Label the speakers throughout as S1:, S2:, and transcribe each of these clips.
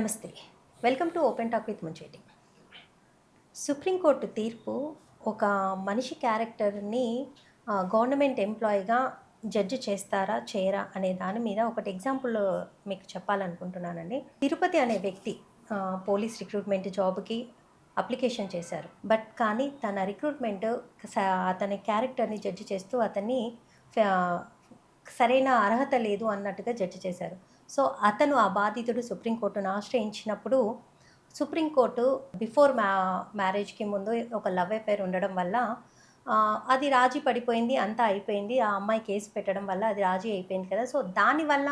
S1: నమస్తే. Welcome to open talk with Muncheti. Supreme court తీర్పు ఒక మనిషి క్యారెక్టర్‌ని గవర్నమెంట్ ఎంప్లాయీగా జడ్జ్ చేస్తారా? చేయరా? అనే దాని మీద ఒకటి ఎగ్జాంపుల్ మీకు చెప్పాలనుకుంటున్నానండి. తిరుపతి అనే వ్యక్తి పోలీస్ రిక్రూట్మెంట్ జాబ్‌కి అప్లికేషన్ చేశారు. కానీ తన రిక్రూట్మెంట్ అతని క్యారెక్టర్‌ని జడ్జ్ చేస్తూ అతన్ని ఫ సరైన అర్హత లేదు అన్నట్టుగా జడ్జ్ చేశారు. సో, అతను ఆ బాధితుడు సుప్రీంకోర్టును ఆశ్రయించినప్పుడు, సుప్రీంకోర్టు బిఫోర్ మ్యారేజ్‌కి ముందు ఒక లవ్ అఫైర్ ఉండడం వల్ల అది రాజీ పడిపోయింది. అంతా అయిపోయింది. ఆ అమ్మాయి కేసు పెట్టడం వల్ల అది రాజీ అయిపోయింది కదా! సో, దానివల్ల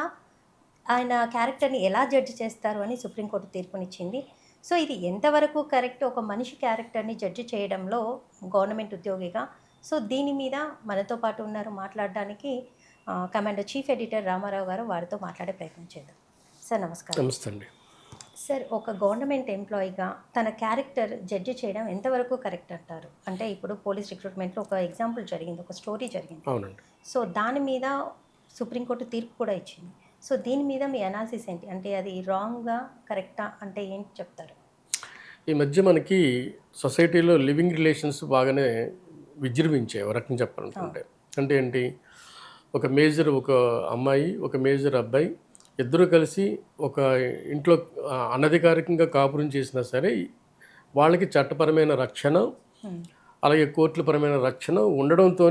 S1: ఆయన క్యారెక్టర్‌ని ఎలా జడ్జ్ చేస్తారు అని సుప్రీంకోర్టు తీర్పునిచ్చింది. సో, ఇది ఎంతవరకు కరెక్ట్ ఒక మనిషి క్యారెక్టర్‌ని జడ్జ్ చేయడంలో గవర్నమెంట్ ఉద్యోగిగా. సో, దీని మీద మనతో పాటు ఉన్నారు మాట్లాడడానికి కమాండర్ చీఫ్ ఎడిటర్ రామారావు గారు. వారితో మాట్లాడే ప్రయత్నం చేద్దాం. సార్ నమస్కారం.
S2: నమస్తే అండి.
S1: సార్, ఒక గవర్నమెంట్ ఎంప్లాయీగా తన క్యారెక్టర్ జడ్జి చేయడం ఎంతవరకు కరెక్ట్ అంటారు? అంటే ఇప్పుడు పోలీస్ రిక్రూట్మెంట్లో ఒక ఎగ్జాంపుల్ జరిగింది, ఒక స్టోరీ జరిగింది.
S2: అవునండి.
S1: సో, దాని మీద సుప్రీంకోర్టు తీర్పు కూడా ఇచ్చింది. సో, దీని మీద మీ అనాలిసిస్ ఏంటి? అంటే అది రాంగ్‌గా, కరెక్టా అంటే ఏంటి చెప్తారు?
S2: ఈ మధ్య మనకి సొసైటీలో లివింగ్ రిలేషన్స్ బాగానే విజృంభించాయి ఒక రకంగా చెప్పాలనుకుంటే. అంటే ఏంటి, ఒక అమ్మాయి, ఒక మేజర్ అబ్బాయి ఇద్దరు కలిసి ఒక ఇంట్లో అనధికారికంగా కాపురం చేసినా సరే వాళ్ళకి చట్టపరమైన రక్షణ, అలాగే కోర్టుల పరమైన రక్షణ ఉండడంతో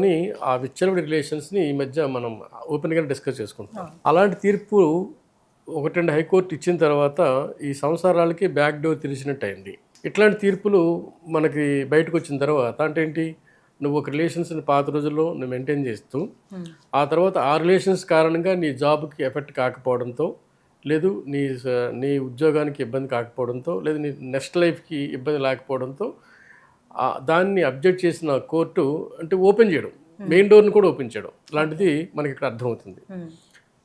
S2: ఆ విచ్చలవిడి రిలేషన్స్ని ఈ మధ్య మనం ఓపెన్గా డిస్కస్ చేసుకుంటాం. అలాంటి తీర్పు 1-2 హైకోర్టు ఇచ్చిన తర్వాత ఈ సంసారాలకి బ్యాక్ డోర్ తెరిచినట్టు అయింది. ఇట్లాంటి తీర్పులు మనకి బయటకు వచ్చిన తర్వాత అంటే ఏంటి, నువ్వు ఒక రిలేషన్స్ని పాత రోజుల్లో నువ్వు మెయింటైన్ చేస్తూ ఆ తర్వాత ఆ రిలేషన్స్ కారణంగా నీ జాబ్కి ఎఫెక్ట్ కాకపోవడంతో, లేదు నీ ఉద్యోగానికి ఇబ్బంది కాకపోవడంతో, లేదు నీ నెక్స్ట్ లైఫ్కి ఇబ్బంది లేకపోవడంతో దాన్ని అబ్జెక్ట్ చేసిన కోర్టు అంటే ఓపెన్ చేయడం, మెయిన్ డోర్ని కూడా ఓపెన్ చేయడం లాంటిది మనకి ఇక్కడ అర్థమవుతుంది.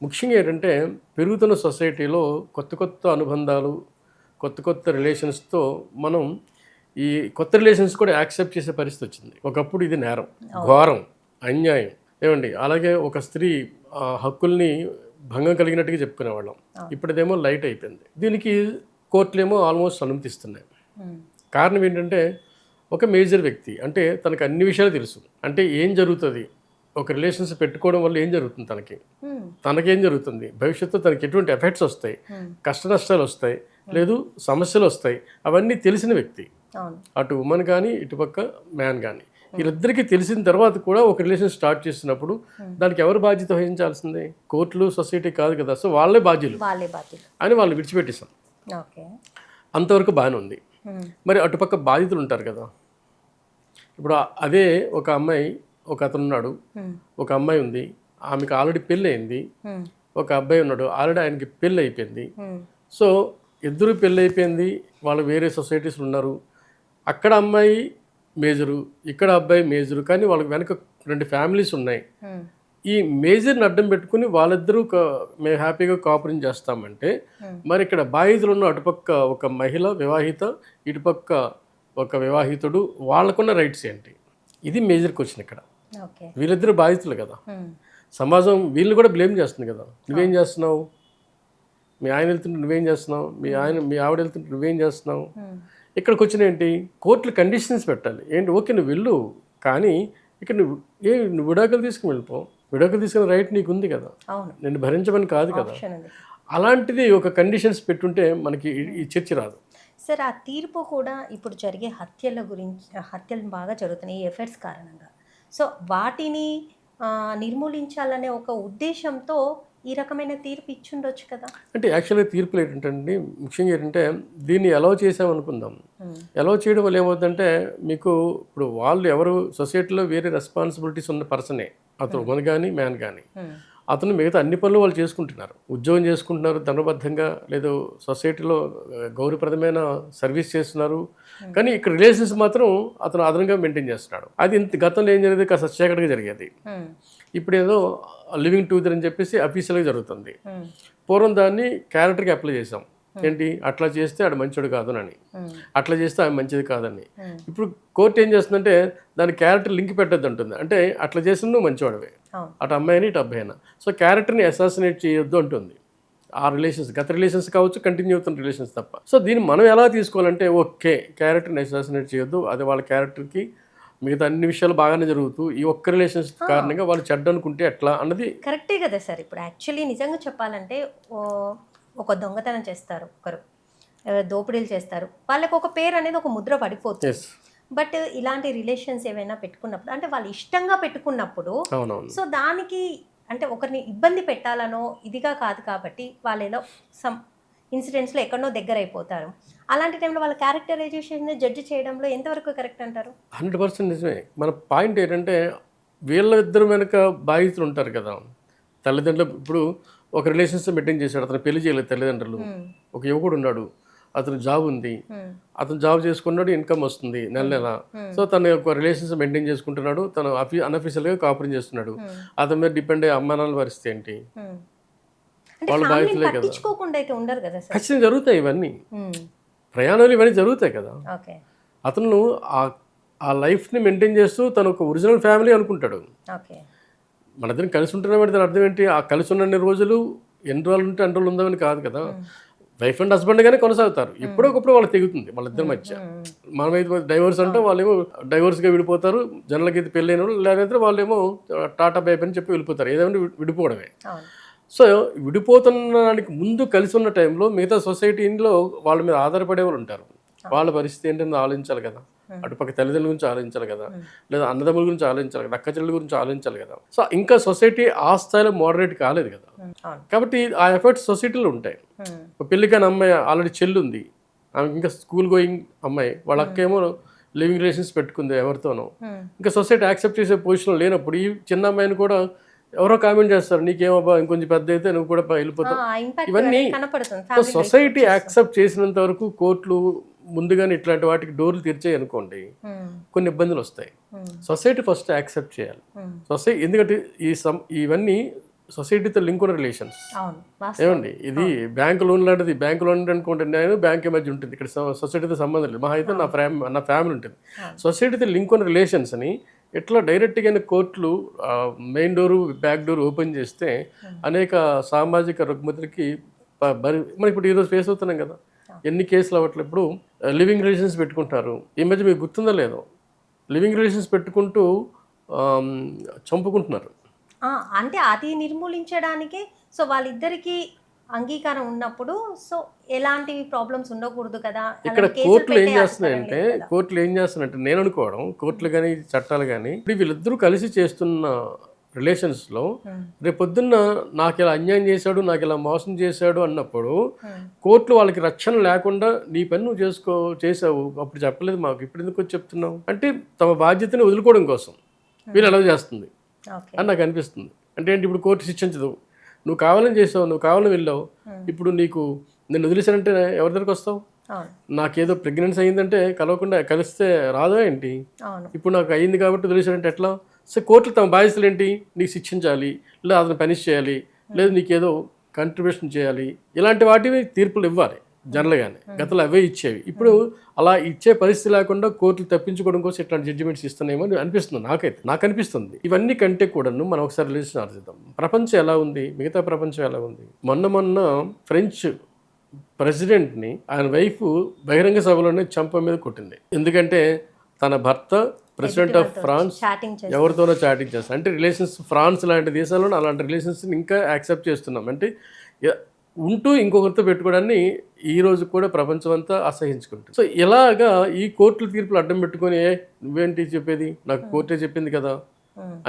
S2: ముఖ్యంగా ఏంటంటే, పెరుగుతున్న సొసైటీలో కొత్త అనుబంధాలు, కొత్త రిలేషన్స్తో మనం ఈ కొత్త రిలేషన్స్ కూడా యాక్సెప్ట్ చేసే పరిస్థితి వచ్చింది. ఒకప్పుడు ఇది నేరం, ఘోరం, అన్యాయం ఏమండి. అలాగే ఒక స్త్రీ హక్కుల్ని భంగం కలిగినట్టుగా చెప్పుకునేవాళ్ళం. ఇప్పుడుదేమో లైట్ అయిపోయింది. దీనికి కోర్టులేమో ఆల్మోస్ట్ అనుమతిస్తున్నాయి. కారణం ఏంటంటే, ఒక మేజర్ వ్యక్తి అంటే తనకు అన్ని విషయాలు తెలుసు. అంటే ఏం జరుగుతుంది, ఒక రిలేషన్స్ పెట్టుకోవడం వల్ల ఏం జరుగుతుంది, తనకేం జరుగుతుంది, భవిష్యత్తు తనకి ఎటువంటి ఎఫెక్ట్స్ వస్తాయి, కష్ట నష్టాలు వస్తాయి, లేదు సమస్యలు వస్తాయి, అవన్నీ తెలిసిన వ్యక్తి. అటు ఉమెన్ కానీ ఇటుపక్క మ్యాన్ కానీ వీళ్ళిద్దరికీ తెలిసిన తర్వాత కూడా ఒక రిలేషన్ స్టార్ట్ చేసినప్పుడు దానికి ఎవరు బాధ్యత వహించాల్సిందే? కోర్టులు, సొసైటీ కాదు కదా. సో వాళ్ళే బాధ్యులు అని వాళ్ళు విడిచిపెట్టేసాం. అంతవరకు బాగానే ఉంది. మరి అటుపక్క బాధితులు ఉంటారు కదా. ఇప్పుడు అదే ఒక అమ్మాయి, ఒక అతను ఉన్నాడు, ఒక అమ్మాయి ఉంది, ఆమెకు ఆల్రెడీ పెళ్ళి అయింది. ఒక అబ్బాయి ఉన్నాడు, ఆల్రెడీ ఆయనకి పెళ్ళి అయిపోయింది. సో ఇద్దరు పెళ్ళి అయిపోయింది, వాళ్ళు వేరే సొసైటీస్లో ఉన్నారు. అక్కడ అమ్మాయి మేజరు, ఇక్కడ అబ్బాయి మేజరు, కానీ వాళ్ళకి వెనక 2 ఫ్యామిలీస్ ఉన్నాయి. ఈ మేజర్ని అడ్డం పెట్టుకుని వాళ్ళిద్దరూ మేము హ్యాపీగా కాపురం చేస్తామంటే, మరి ఇక్కడ బాధితులు ఉన్న అటుపక్క ఒక మహిళ వివాహిత, ఇటుపక్క ఒక వివాహితుడు, వాళ్ళకున్న రైట్స్ ఏంటి? ఇది మేజర్ క్వశ్చన్ ఇక్కడ. వీళ్ళిద్దరు బాధితులు కదా. సమాజం వీళ్ళు కూడా బ్లేమ్ చేస్తుంది కదా. నువ్వేం చేస్తున్నావు, మీ ఆయన వెళ్తుంటే నువ్వేం చేస్తున్నావు, మీ ఆవిడ వెళ్తుంటే నువ్వేం చేస్తున్నావు. ఇక్కడికి వచ్చిన ఏంటి, కోర్టులు కండిషన్స్ పెట్టాలి. ఏంటి, ఓకే నువ్వు వెళ్ళు, కానీ ఇక్కడ నువ్వు విడాకులు తీసుకుని వెళ్ళిపో. విడాకులు తీసుకునే రైట్ నీకు ఉంది కదా, నేను భరించమని కాదు కదా. అలాంటిది ఒక కండిషన్స్ పెట్టుంటే మనకి ఈ చర్చ రాదు.
S1: సార్, ఆ తీర్పు కూడా ఇప్పుడు జరిగే హత్యలు బాగా జరుగుతున్నాయి ఈ ఎఫెక్ట్స్ కారణంగా. సో వాటిని నిర్మూలించాలనే ఒక ఉద్దేశంతో ఈ రకమైన తీర్పు ఇచ్చుండొచ్చు కదా.
S2: అంటే యాక్చువల్గా తీర్పులు ఏంటంటే, ముఖ్యంగా ఏంటంటే దీన్ని అలౌ చేసామనుకుందాం. అలౌ చేయడం వల్ల ఏమవుతుందంటే, మీకు ఇప్పుడు వాళ్ళు ఎవరు సొసైటీలో వేరే రెస్పాన్సిబిలిటీస్ ఉన్న పర్సనే, అతను ఉమెన్ కానీ మ్యాన్ కానీ. అతను మిగతా అన్ని పనులు వాళ్ళు చేసుకుంటున్నారు, ఉద్యోగం చేసుకుంటున్నారు ధనబద్ధంగా, లేదు సొసైటీలో గౌరవప్రదమైన సర్వీస్ చేస్తున్నారు. కానీ ఇక్కడ రిలేషన్స్ మాత్రం అతను అదనంగా మెయింటైన్ చేస్తున్నాడు. అది గతంలో ఏం జరిగేది, కాస్త చీకటిగా జరిగేది. ఇప్పుడు ఏదో లివింగ్ టుగెదర్ అని చెప్పేసి అఫీషియల్గా జరుగుతుంది. పూర్వం దాన్ని క్యారెక్టర్కి అప్లై చేసాం. ఏంటి, అట్లా చేస్తే ఆడు మంచోడు కాదని, అట్లా చేస్తే ఆమె మంచిది కాదని. ఇప్పుడు కోర్టు ఏం చేస్తుందంటే దాని క్యారెక్టర్ లింక్ పెట్టద్దు అంటుంది. అంటే అట్లా చేసిన నువ్వు మంచివాడివే, అటు అమ్మాయిని ఇటు అబ్బాయినా. సో క్యారెక్టర్ని అసాసినేట్ చేయొద్దు అంటుంది. ఆ రిలేషన్స్ గత రిలేషన్స్ కావచ్చు, కంటిన్యూ అవుతున్న రిలేషన్స్ తప్ప. సో దీన్ని మనం ఎలా తీసుకోవాలంటే ఓకే, క్యారెక్టర్ని అసాసినేట్ చేయొద్దు, అది వాళ్ళ క్యారెక్టర్కి మిగతా అన్ని విషయాలు బాగానే జరుగుతూ ఈ ఒక్క రిలేషన్స్ కారణంగా వాళ్ళు చెడ్డ అనుకుంటే ఎట్లా అన్నది
S1: కరెక్టే కదా సార్. ఇప్పుడు యాక్చువల్లీ నిజంగా చెప్పాలంటే ఒక దొంగతనం చేస్తారు ఒకరు, దోపిడీలు చేస్తారు, వాళ్ళకి ఒక పేరు అనేది ఒక ముద్ర పడిపోతుంది.
S2: ఎస్.
S1: బట్ ఇలాంటి రిలేషన్స్ ఏవైనా పెట్టుకున్నప్పుడు అంటే వాళ్ళు ఇష్టంగా పెట్టుకున్నప్పుడు
S2: అవునవును.
S1: సో దానికి అంటే ఒకరిని ఇబ్బంది పెట్టాలనో ఇదిగా కాదు కాబట్టి వాళ్ళు ఏదో సమ్ ఇన్సిడెంట్స్లో ఎక్కడనో దగ్గర అయిపోతారు. అలాంటి టైంలో వాళ్ళ క్యారెక్టరైజేషన్ జడ్జి చేయడంలో ఎంతవరకు కరెక్ట్ అంటారు?
S2: 100% నిజమే. మన పాయింట్ ఏంటంటే వీళ్ళిద్దరు వెనక బాధితులు ఉంటారు కదా. తల్లిదండ్రులు ఇప్పుడు ఒక రిలేషన్షిప్ మెయింటైన్ చేశాడు, అతను పెళ్లి చేయలేదు తల్లిదండ్రులు. ఒక యువకుడు ఉన్నాడు, అతను జాబ్ ఉంది, అతను జాబ్ చేసుకున్నాడు, ఇన్కమ్ వస్తుంది నెల నెల. సో తను ఒక రిలేషన్షిప్ మెయింటైన్ చేసుకుంటున్నాడు, తను అన్అఫీషియల్గా కాపురం చేస్తున్నాడు. అతని మీద డిపెండ్ అయ్యే అమ్మ నాన్నల పరిస్థితి ఏంటి? వాళ్ళు బాధితులే కదా.
S1: పట్టించుకోకుండా అయితే ఉండరు కదా సార్.
S2: ఖచ్చితంగా జరుగుతాయి ఇవన్నీ, ప్రయాణాలు ఇవన్నీ జరుగుతాయి కదా.
S1: ఓకే.
S2: అతను ఆ లైఫ్ని మెయింటైన్ చేస్తూ తను ఒక ఒరిజినల్ ఫ్యామిలీ అనుకుంటాడు.
S1: ఓకే.
S2: మన ఇద్దరం కలిసి ఉంటున్నామంటే దాని అర్థం ఏంటి? ఆ కలిసి ఉన్న రోజులు ఎన్ని రోజులు ఉంటే అన్ని రోజులు ఉందామని కాదు కదా. వైఫ్ అండ్ హస్బెండ్గానే కొనసాగుతారు. ఎప్పుడో ఒకప్పుడు వాళ్ళు తెగుతుంది వాళ్ళిద్దరి మధ్య. మనమైతే డైవర్స్ అంటే వాళ్ళేమో డైవర్స్గా విడిపోతారు, జనరల్గా అయితే పెళ్ళైన వాళ్ళు, లేకపోతే వాళ్ళేమో టాటా బైబ్ అని చెప్పి వెళ్ళిపోతారు. ఏదైనా విడిపోవడమే. సో విడిపోతున్నదానికి ముందు కలిసి ఉన్న టైంలో మిగతా సొసైటీలో వాళ్ళ మీద ఆధారపడే వాళ్ళు ఉంటారు. వాళ్ళ పరిస్థితి ఏంటని ఆలోచించాలి కదా. అటుపక్క తల్లిదండ్రుల గురించి ఆలోచించాలి కదా, లేదా అన్నదమ్ముల గురించి ఆలోచించాలి కదా, అక్క చెల్లెల గురించి ఆలోచించాలి కదా. సో ఇంకా సొసైటీ ఆ స్థాయిలో మోడరేట్ కాలేదు కదా. కాబట్టి ఆ ఎఫర్ట్స్ సొసైటీలో ఉంటాయి. పెళ్ళికైన అమ్మాయి ఆల్రెడీ చెల్లి ఉంది, ఆమెకి ఇంకా స్కూల్ గోయింగ్ అమ్మాయి, వాళ్ళ అక్క ఏమో లివింగ్ రిలేషన్స్ పెట్టుకుంది ఎవరితోనో. ఇంకా సొసైటీ యాక్సెప్ట్ చేసే పొజిషన్లో లేనప్పుడు ఈ చిన్న అమ్మాయిని కూడా ఎవరో కామెంట్ చేస్తారు, నీకేమబ్బా ఇంకొంచెం పెద్ద అయితే నువ్వు కూడా వెళ్ళిపోతావు. ఇవన్నీ సొసైటీ యాక్సెప్ట్ చేసినంత వరకు కోర్టులు ముందుగానే ఇట్లాంటి వాటికి డోర్లు తెరిచాయి అనుకోండి, కొన్ని ఇబ్బందులు వస్తాయి. సొసైటీ ఫస్ట్ యాక్సెప్ట్ చేయాలి. సొసైటీ ఎందుకంటే ఇవన్నీ సొసైటీతో లింక్ ఉన్న రిలేషన్స్. ఏమండి, ఇది బ్యాంక్ లోన్ లాంటిది. బ్యాంక్ లోన్ అనుకోండి, నేను బ్యాంక్ మధ్య ఉంటుంది, ఇక్కడ సొసైటీతో సంబంధం లేదు. మా అయితే నా ఫ్యామిలీ ఉంటుంది. సొసైటీతో లింక్ ఉన్న రిలేషన్స్ని ఎట్లా డైరెక్ట్గా కోర్టులు main door back door open చేస్తే అనేక సామాజిక రుగ్మతులకి మనం ఇప్పుడు ఈరోజు ఫేస్ అవుతున్నాం కదా. ఎన్ని కేసులు అవ్వట్లేదు. ఇప్పుడు లివింగ్ రిలేషన్స్ పెట్టుకుంటారు. ఈ మధ్య మీకు గుర్తుందో లేదో, లివింగ్ రిలేషన్స్ పెట్టుకుంటూ చంపుకుంటున్నారు.
S1: అంటే అది నిర్మూలించడానికి సో వాళ్ళిద్దరికి అంగీకారం ఉన్నప్పుడు సో ఎలాంటి ప్రాబ్లమ్స్ ఉండకూడదు కదా.
S2: ఇక్కడ కోర్టులు ఏం చేస్తున్నాయంటే నేను అనుకోవడం, కోర్టులు కానీ చట్టాలు కానీ వీళ్ళిద్దరూ కలిసి చేస్తున్న రిలేషన్స్లో రేపొద్దున్న నాకు ఇలా అన్యాయం చేశాడు, నాకు ఇలా మోసం చేశాడు అన్నప్పుడు కోర్టులు వాళ్ళకి రక్షణ లేకుండా నీ పని నువ్వు చేసావు, అప్పుడు చెప్పలేదు మాకు, ఇప్పుడు ఎందుకు వచ్చి చెప్తున్నావు అంటే తమ బాధ్యతని వదులుకోవడం కోసం వీళ్ళు అలౌ చేస్తుంది అని నాకు అనిపిస్తుంది. అంటే ఏంటి, ఇప్పుడు కోర్టు శిక్షించదు, నువ్వు కావాలని చేసావు, నువ్వు కావాలని వెళ్ళావు, ఇప్పుడు నేను వదిలేసానంటే ఎవరి దగ్గరికి వస్తావు? నాకేదో ప్రెగ్నెన్సీ అయ్యిందంటే కలిస్తే రాదా ఏంటి? ఇప్పుడు నాకు అయ్యింది కాబట్టి వదిలేసానంటే ఎట్లా? సో కోర్టులు తమ బాధ్యతలు ఏంటి, నీకు శిక్షించాలి, లేదా అతను పనిష్ చేయాలి, లేదా నీకేదో కంట్రిబ్యూషన్ చేయాలి, ఇలాంటి వాటివి తీర్పులు ఇవ్వాలి జనరల్గానే. గతంలో అవే ఇచ్చేవి. ఇప్పుడు అలా ఇచ్చే పరిస్థితి లేకుండా కోర్టులు తప్పించుకోవడం కోసం ఇట్లాంటి జడ్జిమెంట్స్ ఇస్తున్నాయేమో అని అనిపిస్తుంది నాకు అనిపిస్తుంది. ఇవన్నీ కంటే కూడాను మనం ఒకసారి రిలేషన్ ఆలోచిద్దాం. ప్రపంచం ఎలా ఉంది, మిగతా ప్రపంచం ఎలా ఉంది. మొన్న ఫ్రెంచ్ ప్రెసిడెంట్ని ఆయన వైఫ్ బహిరంగ సభలోనే చంప మీద కొట్టింది. ఎందుకంటే తన భర్త ప్రెసిడెంట్ ఆఫ్ ఫ్రాన్స్ ఎవరితోనో చాటింగ్ చేస్తారు. అంటే రిలేషన్స్ ఫ్రాన్స్ లాంటి దేశాల్లో అలాంటి రిలేషన్స్ని ఇంకా యాక్సెప్ట్ చేస్తున్నాం. అంటే ఉంటూ ఇంకొకరితో పెట్టుకోవడాన్ని ఈ రోజు కూడా ప్రపంచం అంతా అసహించుకుంటుంది. సో ఇలాగా ఈ కోర్టుల తీర్పులు అడ్డం పెట్టుకొని నువ్వేంటి చెప్పేది, నాకు కోర్టే చెప్పింది కదా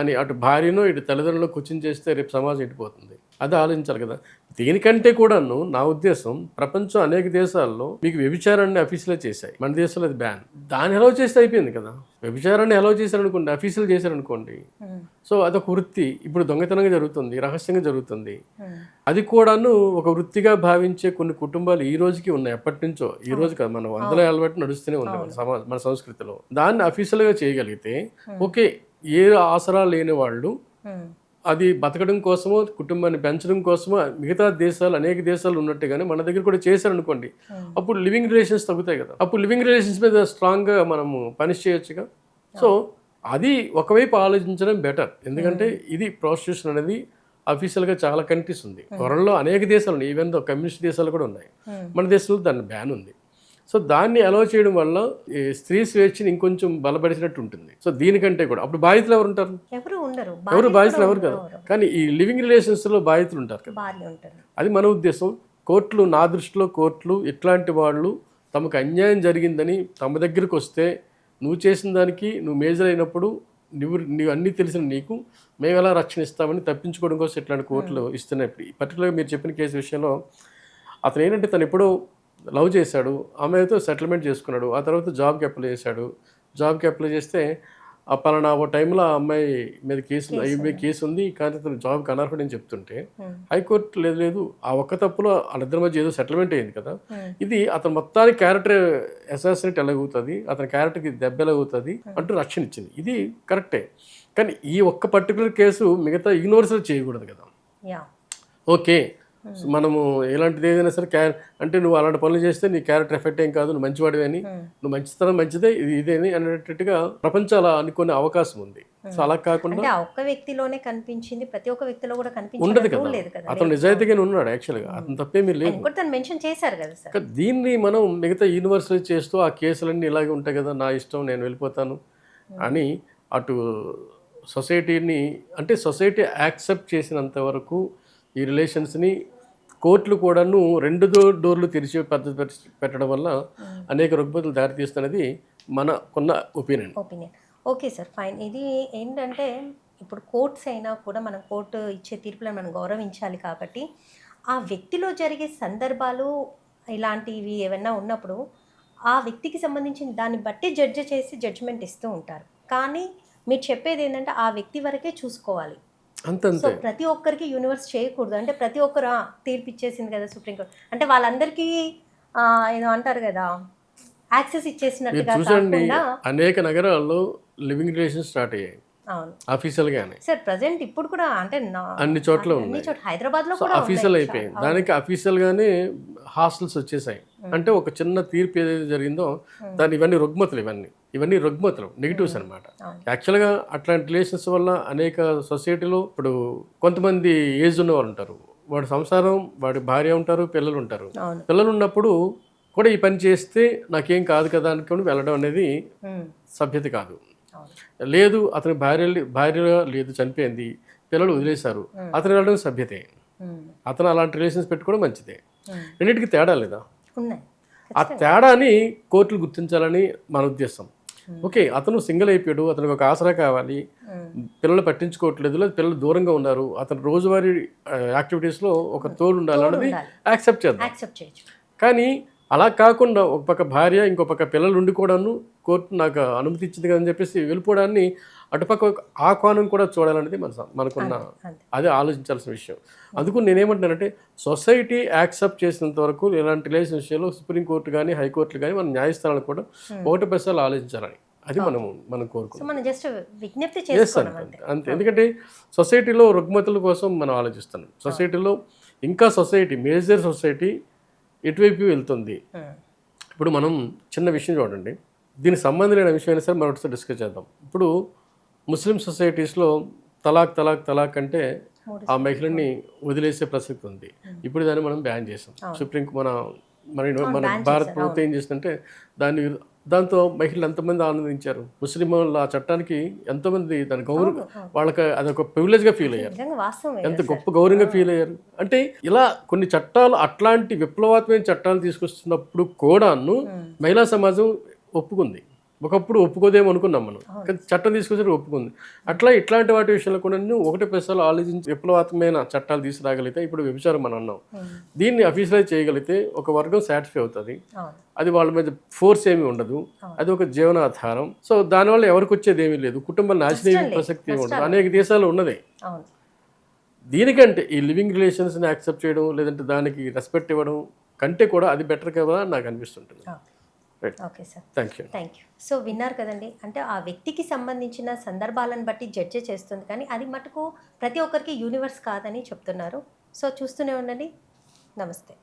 S2: అని అటు భార్యను ఇటు తల్లిదండ్రులు క్వశ్చన్ చేస్తే రేపు సమాజం ఇటుపోతుంది. అది ఆలోచించాలి కదా. దీనికంటే కూడాను నా ఉద్దేశం, ప్రపంచం అనేక దేశాల్లో మీకు వ్యభిచారాన్ని అఫీషియల్గా చేశాయి, మన దేశంలో అది బ్యాన్. దాన్ని అలౌ చేస్తే అయిపోయింది కదా. వ్యభిచారాన్ని అలౌ చేశారనుకోండి, అఫీషియల్ చేశారనుకోండి, సో అదొక వృత్తి. ఇప్పుడు దొంగతనంగా జరుగుతుంది, రహస్యంగా జరుగుతుంది. అది కూడాను ఒక వృత్తిగా భావించే కొన్ని కుటుంబాలు ఈ రోజుకి ఉన్నాయి. ఎప్పటి నుంచో, ఈ రోజు కాదు, మన వందల ఏళ్ళ బట్టి నడుస్తూనే ఉంది మన సంస్కృతిలో. దాన్ని అఫీషియల్గా చేయగలిగితే ఓకే. ఏ ఆసరా లేని వాళ్ళు అది బతకడం కోసమో కుటుంబాన్ని పెంచడం కోసమో మిగతా దేశాలు అనేక దేశాలు ఉన్నట్టుగానే మన దగ్గర కూడా చేశారనుకోండి, అప్పుడు లివింగ్ రిలేషన్స్ తగ్గుతాయి కదా. అప్పుడు లివింగ్ రిలేషన్స్ మీద స్ట్రాంగ్గా మనము పనిష్ చేయొచ్చుగా. సో అది ఒకవైపు ఆలోచించడం బెటర్. ఎందుకంటే ఇది ప్రాస్టిట్యూషన్ అనేది అఫీషియల్గా చాలా కంట్రీస్ ఉంది, వరల్డ్లో అనేక దేశాలు ఉన్నాయి, ఈవెన్ కమ్యూనిస్ట్ దేశాలు కూడా ఉన్నాయి. మన దేశంలో దాన్ని బ్యాన్ ఉంది. సో దాన్ని అలౌ చేయడం వల్ల ఈ స్త్రీ స్వేచ్ఛని ఇంకొంచెం బలపరిచినట్టు ఉంటుంది. సో దీనికంటే కూడా అప్పుడు బాధితులు ఎవరు ఉంటారు?
S1: ఎవరు ఉండరు,
S2: ఎవరు బాధితులు ఎవరు కదా. కానీ ఈ లివింగ్ రిలేషన్స్లో బాధితులు ఉంటారు కదా,
S1: భార్య ఉంటారు.
S2: అది మన ఉద్దేశం. కోర్టులు, నా దృష్టిలో కోర్టులు ఇట్లాంటి వాళ్ళు తమకు అన్యాయం జరిగిందని తమ దగ్గరికి వస్తే, నువ్వు చేసిన దానికి నువ్వు మేజర్ అయినప్పుడు నువ్వు అన్నీ తెలిసిన నీకు మేము ఎలా రక్షణ ఇస్తామని తప్పించుకోవడం కోసం ఇట్లాంటి కోర్టులు ఇస్తున్నాయి. పర్టికులర్గా మీరు చెప్పిన కేసు విషయంలో అతను ఏంటంటే తను ఎప్పుడో లవ్ చేశాడు, ఆమెతో సెటిల్మెంట్ చేసుకున్నాడు, ఆ తర్వాత జాబ్కి అప్లై చేశాడు. జాబ్కి అప్లై చేస్తే ఆ పలానా ఓ టైంలో ఆ అమ్మాయి మీద కేసు ఉంది, కానీ అతను జాబ్కి అనర్హుడని చెప్తుంటే హైకోర్టు లేదు లేదు ఆ ఒక్క తప్పులో వాళ్ళిద్దరి మధ్య ఏదో సెటిల్మెంట్ అయింది కదా, ఇది అతను మొత్తానికి క్యారెక్టర్ అసాసినేట్ ఎలాగవుతుంది, అతని క్యారెక్టర్కి దెబ్బ ఎలాగవుతుంది అంటూ రక్షణ ఇచ్చింది. ఇది కరెక్టే. కానీ ఈ ఒక్క పర్టికులర్ కేసు మిగతా యూనివర్సల్ చేయకూడదు కదా. ఓకే, మనము ఎలాంటిది ఏదైనా సరే అంటే నువ్వు అలాంటి పనులు చేస్తే నీ క్యారెక్టర్ ఎఫెక్ట్ ఏం కాదు, నువ్వు మంచివాడివి అని, నువ్వు మంచితనం మంచిదే, ఇదేని అనేటట్టుగా ప్రపంచాల అనుకునే అవకాశం ఉంది. సో అలా కాకుండా
S1: ఒక్క వ్యక్తిలోనే కనిపించింది, ప్రతి ఒక్క వ్యక్తిలో కూడా
S2: ఉండదు కదా. అతను నిజాయితీగానే ఉన్నాడు యాక్చువల్గా, అతను తప్పేమీ లేదు.
S1: మెన్షన్ చేశారు కదా సార్.
S2: దీన్ని మనం మిగతా యూనివర్సిటీ చేస్తూ ఆ కేసులన్నీ ఇలాగే ఉంటాయి కదా, నా ఇష్టం నేను వెళ్ళిపోతాను అని అటు సొసైటీని, అంటే సొసైటీ యాక్సెప్ట్ చేసినంత వరకు ఈ రిలేషన్స్ని కోర్టులు కూడాను రెండు డోర్లు తెరిచి పద్ధతి పెట్టడం వల్ల అనేక రుగ్మతలు దారితీస్తున్నది మనకున్న ఒపీనియన్.
S1: Okay sir, fine. ఇది ఏంటంటే ఇప్పుడు కోర్ట్స్ అయినా కూడా మనం కోర్టు ఇచ్చే తీర్పులను మనం గౌరవించాలి కాబట్టి ఆ వ్యక్తిలో జరిగే సందర్భాలు ఇలాంటివి ఏమైనా ఉన్నప్పుడు ఆ వ్యక్తికి సంబంధించిన దాన్ని బట్టి జడ్జి చేసి జడ్జిమెంట్ ఇస్తూ ఉంటారు. కానీ మీరు చెప్పేది ఏంటంటే ఆ వ్యక్తి వరకే చూసుకోవాలి. సో ప్రతి ఒక్కరికి యూనివర్స్ చేయకూడదు. అంటే ప్రతి ఒక్కరు తీర్పు ఇచ్చేసింది కదా సుప్రీంకోర్టు, అంటే వాళ్ళందరికీ ఏదో అంటారు కదా యాక్సెస్ ఇచ్చేసినట్టుగా కాకుండా
S2: అనేక నగరాల్లో లివింగ్ రిలేషన్స్ స్టార్ట్ అయ్యాయి.
S1: అవును,
S2: ఆఫీషియల్ గానే
S1: సార్ ప్రజెంట్ ఇప్పుడు కూడా అంటే
S2: అన్ని చోట్ల ఉన్నాయి.
S1: హైదరాబాద్ లో కూడా
S2: అఫీషియల్ అయిపోయింది. దానికి అఫీషియల్ గానే హాస్టల్స్ వచ్చేసాయి. అంటే ఒక చిన్న తీర్పు ఏదైతే జరిగిందో దాని ఇవన్నీ రుగ్మతులు నెగిటివ్స్ అనమాట. యాక్చువల్గా అట్లాంటి రిలేషన్స్ వల్ల అనేక సొసైటీలో ఇప్పుడు కొంతమంది ఏజ్ ఉన్న వాళ్ళు ఉంటారు, వాడి సంసారం, వాడి భార్య ఉంటారు, పిల్లలు ఉంటారు. పిల్లలు ఉన్నప్పుడు కూడా ఈ పని చేస్తే నాకేం కాదు కదా అనుకుని వెళ్ళడం అనేది సభ్యత కాదు. లేదు అతని భార్య లేదు చనిపోయింది, పిల్లలు వదిలేశారు, అతను వెళ్ళడం సభ్యతే. అతను అలాంటి రిలేషన్స్ పెట్టుకోవడం మంచిదే. రెండింటికి తేడా లేదా? ఆ తేడాని కోర్టులు గుర్తించాలని మన ఉద్దేశం. ఓకే, అతను సింగిల్ అయిపోయాడు, అతనికి ఒక ఆసరా కావాలి, పిల్లలు పట్టించుకోవట్లేదు, లేదు పిల్లలు దూరంగా ఉన్నారు, అతను రోజువారీ యాక్టివిటీస్లో ఒక తోడు ఉండాలన్నది యాక్సెప్ట్ చేద్దాం. కానీ అలా కాకుండా ఒక పక్క భార్య ఇంకో పక్క పిల్లలు ఉండి కూడాను కోర్టు నాకు అనుమతి ఇచ్చింది కదని చెప్పేసి వెళ్ళిపోవడాన్ని అటుపక్క ఆ కోణం కూడా చూడాలనేది మనకున్న అదే ఆలోచించాల్సిన విషయం. అందుకు నేనేమంటున్నానంటే సొసైటీ యాక్సెప్ట్ చేసినంత వరకు ఇలాంటి రిలేషన్ విషయంలో సుప్రీంకోర్టు కానీ హైకోర్టులు కానీ మన న్యాయస్థానాలు కూడా ఒకటి పైసలు ఆలోచించాలని అది మనం కోరుకుంటాం. అంతే. ఎందుకంటే సొసైటీలో రుగ్మతుల కోసం మనం ఆలోచిస్తున్నాం. సొసైటీలో ఇంకా మేజర్ సొసైటీ ఎటువైపు వెళ్తుంది. ఇప్పుడు మనం చిన్న విషయం చూడండి, దీనికి సంబంధం లేని విషయం అయినా సరే మనం ఒకసారి డిస్కస్ చేద్దాం. ఇప్పుడు ముస్లిం సొసైటీస్లో తలాక్ అంటే ఆ మహిళని వదిలేసే ప్రసక్తి ఉంది. ఇప్పుడు దాన్ని మనం బ్యాన్ చేసాం. మన భారత ప్రభుత్వం ఏం చేసిందంటే దాంతో మహిళలు ఎంతమంది ఆనందించారు. ముస్లింల ఆ చట్టానికి ఎంతోమంది దాని వాళ్ళకి అదొక ప్రివిలేజ్గా ఫీల్ అయ్యారు, ఎంత గొప్ప గౌరవంగా ఫీల్ అయ్యారు. అంటే ఇలా కొన్ని చట్టాలు అట్లాంటి విప్లవాత్మక చట్టాలు తీసుకొస్తున్నప్పుడు కూడాను మహిళా సమాజం ఒప్పుకుంది. ఒకప్పుడు ఒప్పుకోదేమో అనుకున్నాం మనం, కానీ చట్టం తీసుకొచ్చి ఒప్పుకుంది. అట్లా ఇట్లాంటి వాటి విషయంలో కూడా ఒకటి పెసలు ఆలోచించి విప్లవాత్మకమైన చట్టాలు తీసుకురాగలిగితే, ఇప్పుడు వ్యభిచారం మనం అన్నాం, దీన్ని అఫీషియలైజ్ చేయగలిగితే ఒక వర్గం సాటిస్ఫై అవుతుంది. అది వాళ్ళ మీద ఫోర్స్ ఏమీ ఉండదు, అది ఒక జీవనాధారం. సో దానివల్ల ఎవరికి వచ్చేది ఏమీ లేదు, కుటుంబం నాశనం ప్రసక్తి ఏమి ఉండదు. అనేక దేశాలు ఉన్నది. దీనికంటే ఈ లివింగ్ రిలేషన్స్ని యాక్సెప్ట్ చేయడం, లేదంటే దానికి రెస్పెక్ట్ ఇవ్వడం కంటే కూడా అది బెటర్ కదా నాకు అనిపిస్తుంటుంది.
S1: Okay sir,
S2: thank you.
S1: So విన్నారు కదండి, అంటే ఆ వ్యక్తికి సంబంధించిన సందర్భాలను బట్టి జడ్జి చేస్తుంది, కానీ అది మటుకు ప్రతి ఒక్కరికి యూనివర్స్ కాదని చెప్తున్నారు. సో చూస్తూనే ఉండండి. నమస్తే.